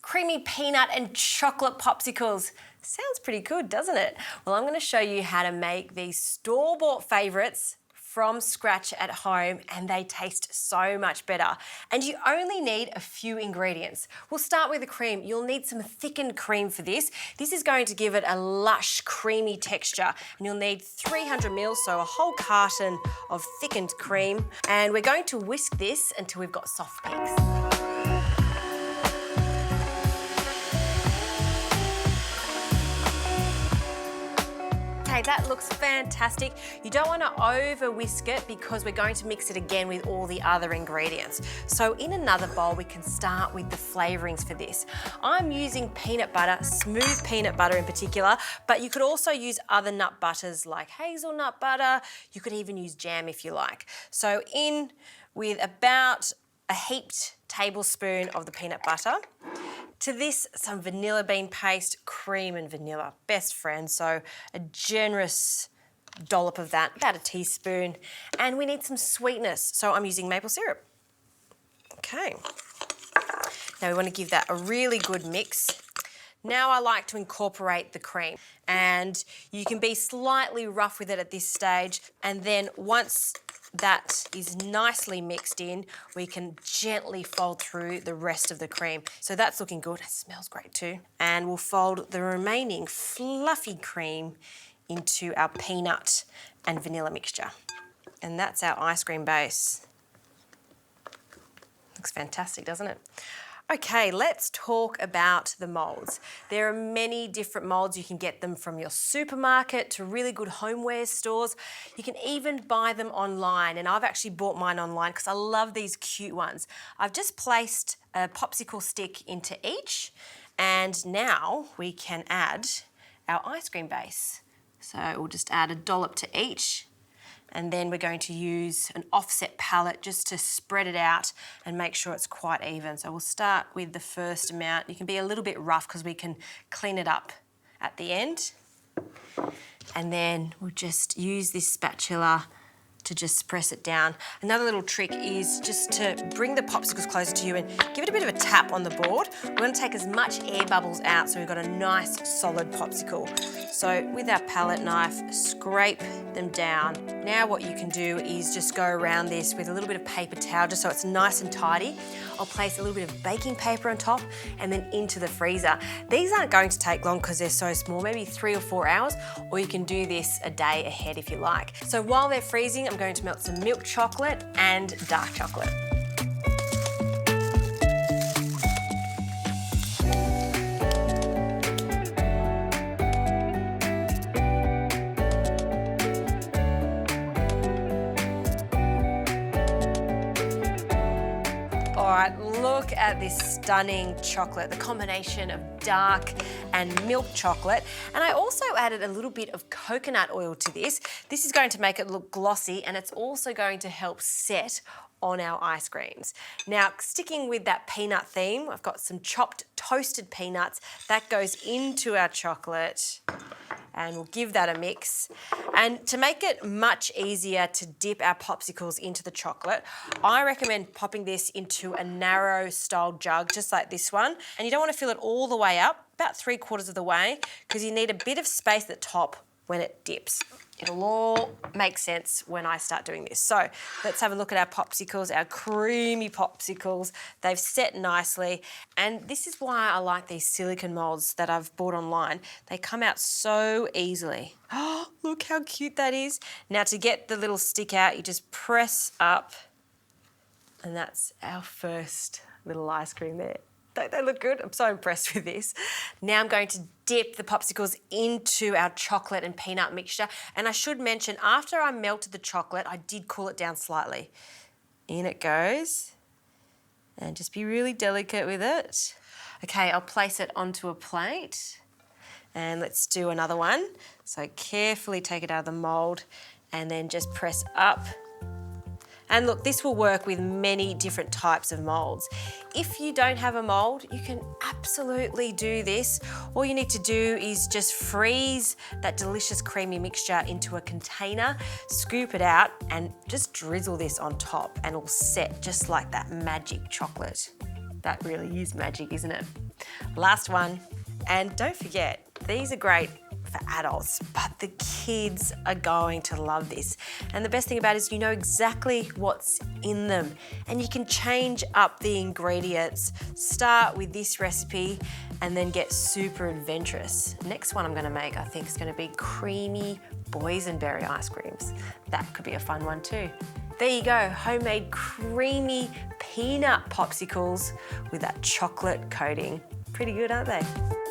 creamy peanut and chocolate popsicles. Sounds pretty good, doesn't it? Well, I'm going to show you how to make these store-bought favourites from scratch at home, and they taste so much better. And you only need a few ingredients. We'll start with the cream. You'll need some thickened cream for this. This is going to give it a lush, creamy texture. And you'll need 300 ml, so a whole carton of thickened cream. And we're going to whisk this until we've got soft peaks. Okay, that looks fantastic. You don't want to over whisk it because we're going to mix it again with all the other ingredients. So in another bowl, we can start with the flavorings for this. I'm using peanut butter, smooth peanut butter in particular, but you could also use other nut butters like hazelnut butter. You could even use jam if you like. So in with about a heaped tablespoon of the peanut butter. To this, some vanilla bean paste, cream and vanilla, best friends. So a generous dollop of that, about a teaspoon. And we need some sweetness, so I'm using maple syrup. Okay. Now we want to give that a really good mix. Now I like to incorporate the cream, and you can be slightly rough with it at this stage, and then once that is nicely mixed in, we can gently fold through the rest of the cream. So that's looking good. It smells great too. And we'll fold the remaining fluffy cream into our peanut and vanilla mixture. And that's our ice cream base. Looks fantastic, doesn't it? Okay, let's talk about the moulds. There are many different moulds. You can get them from your supermarket to really good homeware stores. You can even buy them online, and I've actually bought mine online because I love these cute ones. I've just placed a popsicle stick into each, and now we can add our ice cream base. So we'll just add a dollop to each. And then we're going to use an offset palette just to spread it out and make sure it's quite even. So we'll start with the first amount. You can be a little bit rough because we can clean it up at the end. And then we'll just use this spatula to just press it down. Another little trick is just to bring the popsicles closer to you and give it a bit of a tap on the board. We're going to take as much air bubbles out so we've got a nice solid popsicle. So with our palette knife, scrape them down. Now what you can do is just go around this with a little bit of paper towel just so it's nice and tidy. I'll place a little bit of baking paper on top and then into the freezer. These aren't going to take long because they're so small, maybe 3 or 4 hours, or you can do this a day ahead if you like. So while they're freezing, I'm going to melt some milk chocolate and dark chocolate. All right, look at this stunning chocolate, the combination of dark and milk chocolate. And I also added a little bit of coconut oil to this. This is going to make it look glossy, and it's also going to help set on our ice creams. Now, sticking with that peanut theme, I've got some chopped toasted peanuts. That goes into our chocolate, and we'll give that a mix. And to make it much easier to dip our popsicles into the chocolate, I recommend popping this into a narrow style jug, just like this one. And you don't want to fill it all the way up, about 3/4 of the way, because you need a bit of space at the top when it dips. It'll all make sense when I start doing this. So let's have a look at our popsicles, our creamy popsicles. They've set nicely. And this is why I like these silicone molds that I've bought online. They come out so easily. Oh, look how cute that is. Now to get the little stick out, you just press up, and that's our first little ice cream there. Don't they look good? I'm so impressed with this. Now I'm going to dip the popsicles into our chocolate and peanut mixture. And I should mention, after I melted the chocolate, I did cool it down slightly. In it goes. And just be really delicate with it. Okay, I'll place it onto a plate. And let's do another one. So carefully take it out of the mould and then just press up. And look, this will work with many different types of moulds. If you don't have a mould, you can absolutely do this. All you need to do is just freeze that delicious creamy mixture into a container, scoop it out, and just drizzle this on top, and it'll set just like that magic chocolate. That really is magic, isn't it? Last one, and don't forget, these are great for adults, but the kids are going to love this. And the best thing about it is you know exactly what's in them, and you can change up the ingredients. Start with this recipe and then get super adventurous. Next one I'm gonna make, I think, is gonna be creamy boysenberry ice creams. That could be a fun one too. There you go, homemade creamy peanut popsicles with that chocolate coating. Pretty good, aren't they?